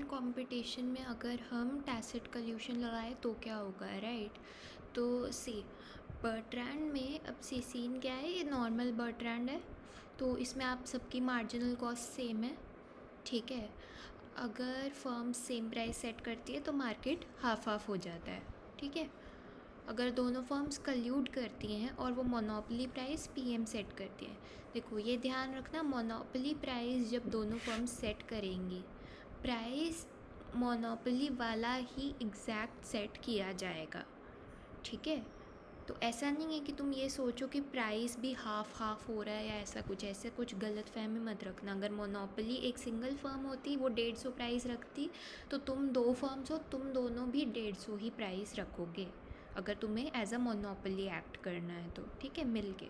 Competition में अगर हम टैसिट कल्यूशन लगाए तो क्या होगा, राइट। तो सी बर्ट्रैंड में अब सी सीन क्या है, ये नॉर्मल बर्ट्रैंड है, तो इसमें आप सबकी मार्जिनल कॉस्ट सेम है, ठीक है। अगर फर्म सेम प्राइस सेट करती है तो मार्केट हाफ हाफ हो जाता है, ठीक है। अगर दोनों फर्म्स कल्यूड करती हैं और वो मोनोपोली प्राइस पीएम सेट करती हैं, देखो ये ध्यान रखना, मोनोपोली प्राइस जब दोनों फर्म्स सेट करेंगी, प्राइस मोनोपोली वाला ही एग्जैक्ट सेट किया जाएगा, ठीक है। तो ऐसा नहीं है कि तुम ये सोचो कि प्राइस भी हाफ हाफ हो रहा है या ऐसा कुछ गलत फहमी मत रखना। अगर मोनोपोली एक सिंगल फर्म होती, वो 150 प्राइस रखती, तो तुम दो फर्म्स हो, तुम दोनों भी 150 ही प्राइस रखोगे, अगर तुम्हें एज अ मोनोपोली एक्ट करना है तो, ठीक है, मिल के।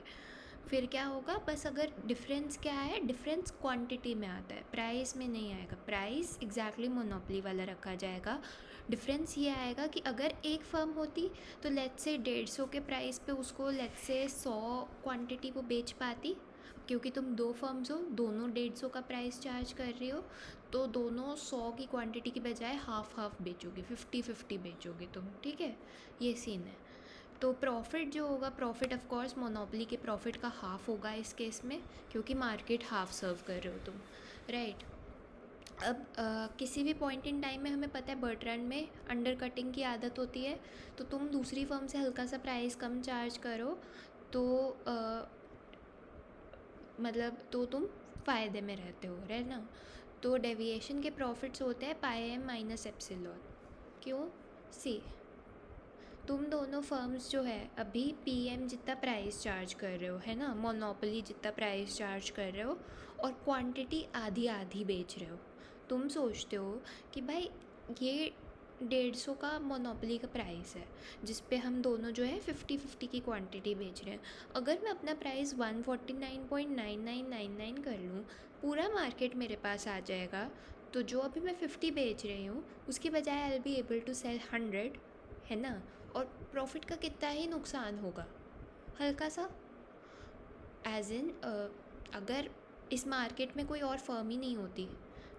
फिर क्या होगा, बस अगर डिफरेंस क्या है, डिफरेंस क्वांटिटी में आता है, प्राइस में नहीं आएगा। प्राइस एग्जैक्टली मोनोपोली वाला रखा जाएगा। डिफरेंस ये आएगा कि अगर एक फर्म होती तो लेट्स से 150 के प्राइस पे उसको लेट्स से 100 क्वांटिटी वो बेच पाती, क्योंकि तुम दो फर्म्स हो, दोनों 150 का प्राइस चार्ज कर रही हो, तो दोनों 100 की क्वांटिटी की बजाय हाफ हाफ बेचोगे, 50-50 बेचोगे तुम, ठीक है। ये सीन है। तो प्रॉफिट जो होगा, प्रॉफिट ऑफ कोर्स मोनोपोली के प्रॉफिट का हाफ होगा इस केस में, क्योंकि मार्केट हाफ सर्व कर रहे हो तुम, राइट। अब किसी भी पॉइंट इन टाइम में हमें पता है बर्ट्रैंड में अंडर कटिंग की आदत होती है, तो तुम दूसरी फर्म से हल्का सा प्राइस कम चार्ज करो तो मतलब तो तुम फ़ायदे में रहते हो, है ना। तो डेविएशन के प्रॉफिट्स होते हैं पाई एम माइनस एप्सिलॉन। क्यों, सी तुम दोनों फर्म्स जो है अभी पीएम जितना प्राइस चार्ज कर रहे हो, है ना, मोनोपोली जितना प्राइस चार्ज कर रहे हो, और क्वांटिटी आधी आधी बेच रहे हो। तुम सोचते हो कि भाई ये 150 का मोनोपोली का प्राइस है, जिस पे हम दोनों जो है 50-50 की क्वांटिटी बेच रहे हैं। अगर मैं अपना प्राइस 149.9999 कर लूँ, पूरा मार्केट मेरे पास आ जाएगा, तो जो अभी मैं 50 बेच रही हूँ उसकी बजाय I will be able to sell 100, है ना। और प्रॉफिट का कितना ही नुकसान होगा, हल्का सा, एज इन अगर इस मार्केट में कोई और फर्म ही नहीं होती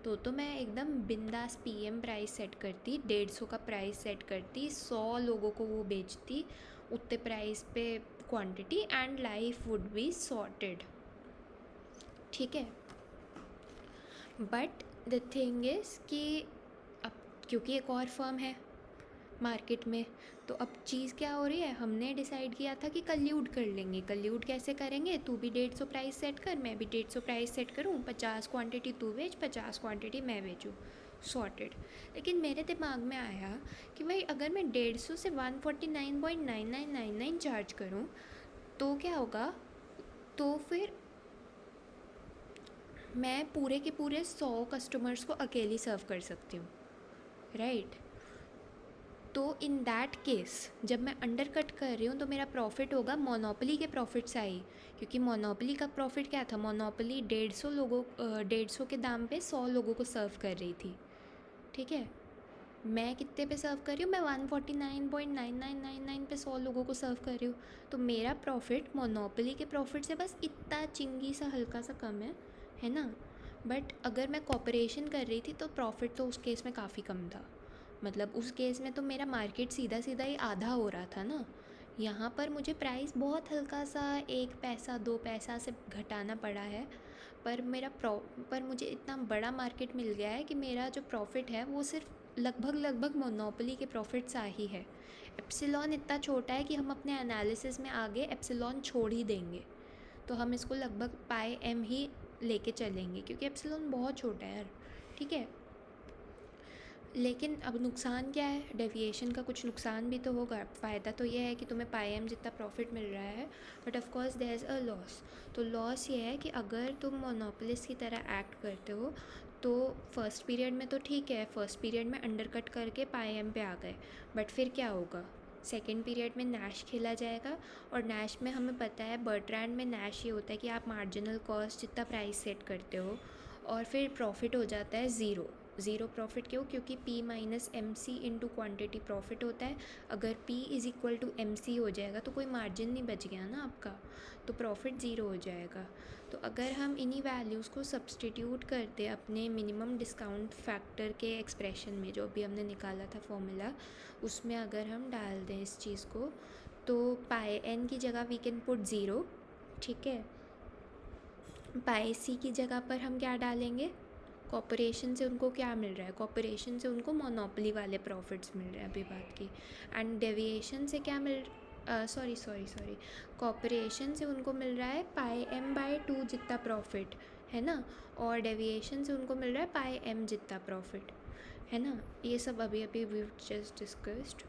तो मैं एकदम बिंदास पीएम प्राइस सेट करती, 150 का प्राइस सेट करती, 100 लोगों को वो बेचती उतने प्राइस पे quantity, and life would be sorted, ठीक है। बट द थिंग इज़ कि अब क्योंकि एक और फर्म है मार्केट में, तो अब चीज़ क्या हो रही है, हमने डिसाइड किया था कि कल्यूड कर लेंगे। कल्यूड कैसे करेंगे, तू भी 150 प्राइस सेट कर, मैं भी 150 प्राइस सेट करूँ, 50 क्वांटिटी तू बेच, 50 क्वांटिटी मैं बेचूँ, सॉर्टेड। लेकिन मेरे दिमाग में आया कि भाई अगर मैं 150 से 149.9999 चार्ज करूँ तो क्या होगा, तो फिर मैं पूरे के पूरे 100 कस्टमर्स को अकेली सर्व कर सकती हूँ, राइट। तो इन दैट केस जब मैं अंडर कट कर रही हूँ तो मेरा प्रॉफिट होगा मोनोपोली के प्रॉफिट से ही, क्योंकि मोनोपोली का प्रॉफिट क्या था, मोनोपोली 150 के दाम पे 100 लोगों को सर्व कर रही थी, ठीक है। मैं कितने पे सर्व कर रही हूँ, मैं 149.9999 पे 100 लोगों को सर्व कर रही हूँ, तो मेरा प्रॉफिट मोनोपोली के प्रॉफिट से बस इतना चिंगी सा हल्का सा कम है ना। बट अगर मैं कॉपरेशन कर रही थी तो प्रॉफिट तो उस केस में काफ़ी कम था, मतलब उस केस में तो मेरा मार्केट सीधा सीधा ही आधा हो रहा था ना। यहाँ पर मुझे प्राइस बहुत हल्का सा 1 पैसा 2 पैसा से घटाना पड़ा है, पर मुझे इतना बड़ा मार्केट मिल गया है कि मेरा जो प्रॉफिट है वो सिर्फ लगभग मोनोपोली के प्रॉफिट सा ही है। एप्सिलॉन इतना छोटा है कि हम अपने एनालिसिस में आगे एप्सिलॉन छोड़ ही देंगे, तो हम इसको लगभग पाई एम ही लेके चलेंगे, क्योंकि एप्सिलॉन बहुत छोटा है यार, ठीक है। लेकिन अब नुकसान क्या है, डेविएशन का कुछ नुकसान भी तो होगा। फ़ायदा तो ये है कि तुम्हें पाई एम जितना प्रॉफिट मिल रहा है, but of course there is a loss. तो लॉस ये है कि अगर तुम मोनोपोलिस्ट की तरह एक्ट करते हो तो फर्स्ट पीरियड में तो ठीक है, फर्स्ट पीरियड में अंडर कट करके पाई एम पे आ गए, बट फिर क्या होगा, सेकेंड पीरियड में नैश खेला जाएगा, और नैश में हमें पता है बर्ट्रैंड में नैश ये होता है कि आप मार्जिनल कॉस्ट जितना प्राइस सेट करते हो और फिर प्रॉफिट हो जाता है ज़ीरो, ज़ीरो प्रॉफिट क्यों? क्योंकि P minus M C into quantity profit होता है। अगर P is equal to M C हो जाएगा तो कोई मार्जिन नहीं बच गया ना आपका, तो प्रॉफिट ज़ीरो हो जाएगा। तो अगर हम इन्हीं वैल्यूज़ को सब्सटीट्यूट करते अपने मिनिमम डिस्काउंट फैक्टर के एक्सप्रेशन में, जो अभी हमने निकाला था फॉर्मूला, उसमें अगर हम डाल दें इस चीज़ को, तो पाई एन की जगह वी कैन पुट ज़ीरो, ठीक है। पाई सी की जगह पर हम क्या डालेंगे? कॉर्पोरेशन से उनको क्या मिल रहा है? कॉर्पोरेशन से उनको मोनोपोली वाले प्रॉफिट्स मिल रहे हैं, अभी बात की। एंड डेविएशन से क्या मिल सॉरी कॉर्पोरेशन से उनको मिल रहा है पाई एम बाय टू जितना प्रॉफिट, है ना। और डेविएशन से उनको मिल रहा है पाई एम जितना प्रॉफिट, है ना। ये सब अभी अभी वी जस्ट डिस्कस्ड।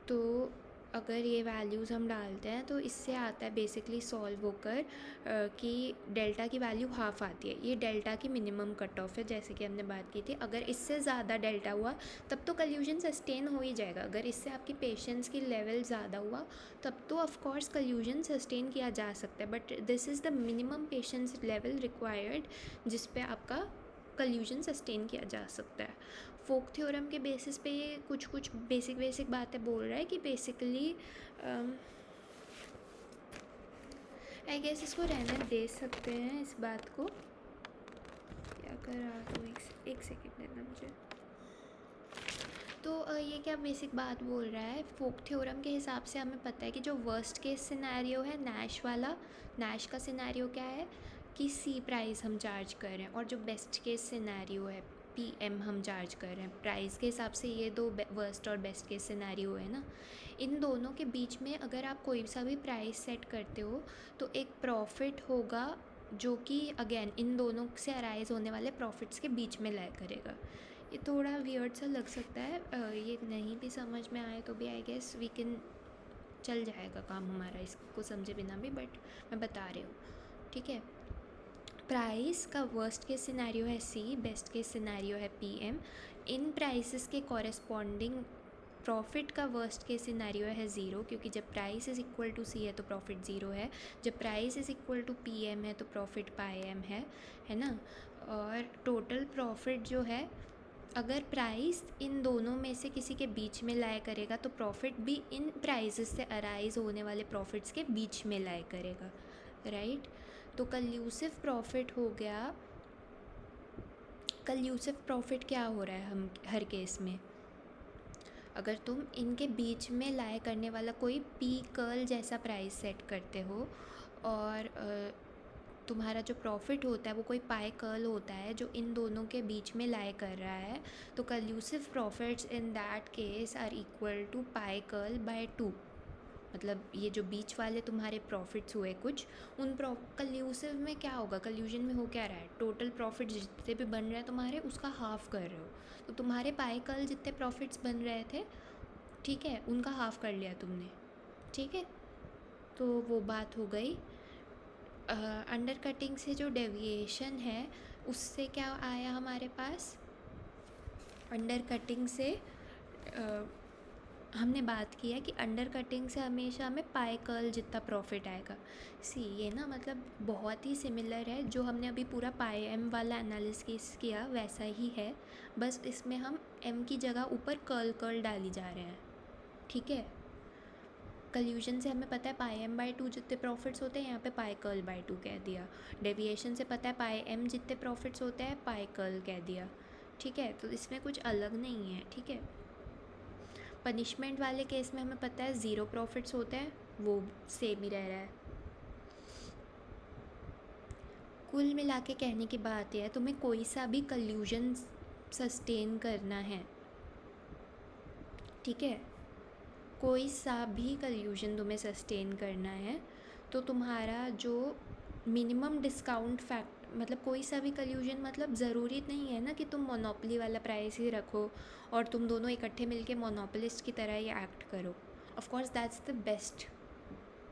तो अगर ये वैल्यूज़ हम डालते हैं तो इससे आता है बेसिकली सॉल्व होकर कि डेल्टा की वैल्यू हाफ़ आती है। ये डेल्टा की मिनिमम कट ऑफ है, जैसे कि हमने बात की थी। अगर इससे ज़्यादा डेल्टा हुआ तब तो कल्यूजन सस्टेन हो ही जाएगा। अगर इससे आपकी पेशेंस की लेवल ज़्यादा हुआ तब तो ऑफकोर्स कल्यूजन सस्टेन किया जा सकता है, but this is the minimum patience level required जिस पे आपका कल्यूजन सस्टेन किया जा सकता है। फोक थ्योरम के बेसिस पे ये कुछ बेसिक बातें बोल रहा है कि बेसिकली आई गेस इसको रहने दे सकते हैं इस बात को। क्या कर रहा तो एक सेकेंड देना मुझे। तो ये क्या बेसिक बात बोल रहा है, फोक थ्योरम के हिसाब से हमें पता है कि जो वर्स्ट केस सिनेरियो है नैश वाला, नैश का सिनेरियो क्या है कि सी प्राइस हम चार्ज कर रहे हैं, और जो बेस्ट केस सिनेरियो है पी एम हम चार्ज कर रहे हैं। प्राइस के हिसाब से ये दो वर्स्ट और बेस्ट केस सिनेरियो है ना। इन दोनों के बीच में अगर आप कोई सा भी प्राइस सेट करते हो तो एक प्रॉफिट होगा जो कि अगेन इन दोनों से अराइज होने वाले प्रॉफिट्स के बीच में लाई करेगा। ये थोड़ा वियर्ड सा लग सकता है, ये नहीं भी समझ में आए तो भी आई गेस वी कैन चल जाएगा काम हमारा इसको समझे बिना भी, बट मैं बता रही हूँ, ठीक है। प्राइस का वर्स्ट केस सिनेरियो है सी, बेस्ट केस सिनेरियो है पी एम। इन प्राइसेस के कॉरेस्पॉन्डिंग प्रॉफिट का वर्स्ट केस सिनेरियो है ज़ीरो, क्योंकि जब price is equal to C है तो प्रॉफिट ज़ीरो है। जब price is equal to P M है तो प्रॉफिट पाई एम है ना। और टोटल प्रॉफिट जो है, अगर प्राइस इन दोनों में से किसी के बीच में लाया करेगा तो प्रॉफिट भी इन प्राइसेस से अराइज होने वाले प्रॉफिट्स के बीच में लाया करेगा, राइट। तो कल्यूसिव प्रॉफिट हो गया। कल्यूसिव प्रॉफिट क्या हो रहा है हम हर केस में, अगर तुम इनके बीच में लाए करने वाला कोई पी कर्ल जैसा प्राइस सेट करते हो और तुम्हारा जो प्रॉफिट होता है वो कोई पाई कर्ल होता है जो इन दोनों के बीच में लाए कर रहा है, तो collusive profits in that case are equal to pi curl by two. मतलब ये जो बीच वाले तुम्हारे प्रॉफिट्स हुए कुछ, उन कल्यूसिव में क्या होगा, कल्यूजन में हो क्या रहा है, टोटल प्रॉफिट जितने भी बन रहे हैं तुम्हारे उसका हाफ़ कर रहे हो। तो तुम्हारे पाई कल जितने प्रॉफिट्स बन रहे थे, ठीक है, उनका हाफ़ कर लिया तुमने, ठीक है। तो वो बात हो गई। अंडर कटिंग से जो डेविएशन है उससे क्या आया हमारे पास, अंडर कटिंग से हमने बात की है कि अंडर कटिंग से हमेशा हमें पाई कर्ल जितना प्रॉफिट आएगा। सी ये ना मतलब बहुत ही सिमिलर है, जो हमने अभी पूरा पाई एम वाला एनालिसिस किया वैसा ही है, बस इसमें हम एम की जगह ऊपर कर्ल डाली जा रहे हैं, ठीक है। कल्यूजन से हमें पता है पाई एम बाई टू जितने प्रॉफिट्स होते हैं, यहाँ पे पाई कर्ल बाई टू कह दिया। डेविएशन से पता है पाई एम जितने प्रॉफिट्स होते हैं, पाई कर्ल कह दिया, ठीक है। तो इसमें कुछ अलग नहीं है, ठीक है। पनिशमेंट वाले केस में हमें पता है ज़ीरो प्रॉफिट्स होते हैं, वो सेम ही रह रहा है। कुल मिला के कहने की बात यह है, तुम्हें कोई सा भी कल्यूजन सस्टेन करना है, ठीक है, कोई सा भी कल्यूजन तुम्हें सस्टेन करना है, तो तुम्हारा जो मिनिमम डिस्काउंट फैक्ट, मतलब कोई सा भी कल्यूजन, मतलब ज़रूरी नहीं है ना कि तुम मोनोपोली वाला प्राइस ही रखो और तुम दोनों इकट्ठे मिलके मोनोपोलिस्ट की तरह ही एक्ट करो। Of course that's the best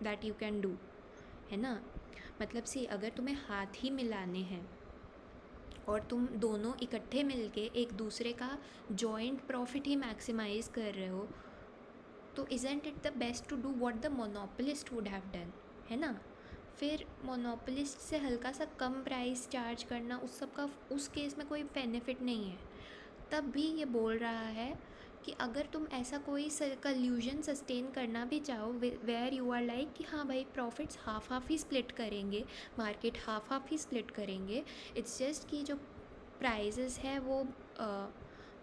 that you can do, है ना। मतलब सी अगर तुम्हें हाथ ही मिलाने हैं और तुम दोनों इकट्ठे मिलके एक दूसरे का जॉइंट प्रॉफिट ही मैक्सिमाइज़ कर रहे हो, तो isn't it the best to do what the monopolist would have done, है ना। फिर मोनोपोलिस्ट से हल्का सा कम प्राइस चार्ज करना, उस सब का उस केस में कोई बेनिफिट नहीं है। तब भी ये बोल रहा है कि अगर तुम ऐसा कोई कल्यूजन सस्टेन करना भी चाहो वेयर यू आर लाइक कि हाँ भाई प्रॉफिट्स हाफ हाफ ही स्प्लिट करेंगे, मार्केट हाफ हाफ ही स्प्लिट करेंगे, इट्स जस्ट कि जो प्राइजेस है वो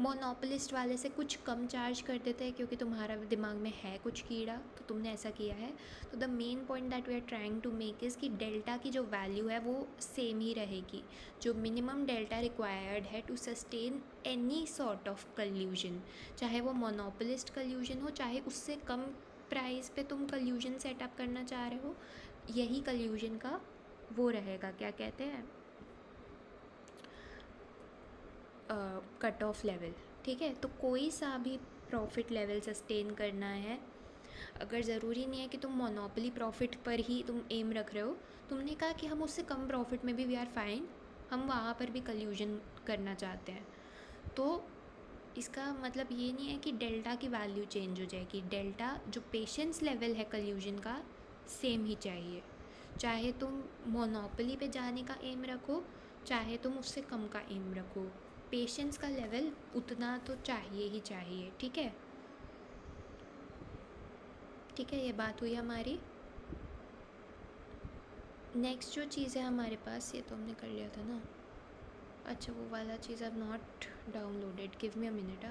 मोनोपोलिस्ट वाले से कुछ कम चार्ज कर देते हैं क्योंकि तुम्हारा दिमाग में है कुछ कीड़ा, तो तुमने ऐसा किया है। तो the main point that we are trying to make is कि डेल्टा की जो वैल्यू है वो सेम ही रहेगी, जो मिनिमम डेल्टा रिक्वायर्ड है to sustain any sort of collusion, चाहे वो मोनोपोलिस्ट कल्यूजन हो, चाहे उससे कम प्राइस पे तुम कल्यूजन सेटअप करना चाह रहे हो, यही कल्यूजन का वो रहेगा, क्या कहते हैं, कट ऑफ लेवल। ठीक है, तो कोई सा भी प्रॉफिट लेवल सस्टेन करना है, अगर ज़रूरी नहीं है कि तुम मोनोपोली प्रॉफिट पर ही तुम एम रख रहे हो, तुमने कहा कि हम उससे कम प्रॉफिट में भी वी आर फाइन, हम वहाँ पर भी कल्यूजन करना चाहते हैं, तो इसका मतलब ये नहीं है कि डेल्टा की वैल्यू चेंज हो जाएगी। डेल्टा जो पेशेंस लेवल है कल्यूजन का सेम ही चाहिए, चाहे तुम मोनोपोली पे जाने का एम रखो, चाहे तुम उससे कम का एम रखो, पेशेंस का लेवल उतना तो चाहिए ही चाहिए। ठीक है, ठीक है, ये बात हुई हमारी। नेक्स्ट जो चीज़ है हमारे पास, ये तो हमने कर लिया था ना, अच्छा वो वाला चीज़ अब not downloaded, give me a minute.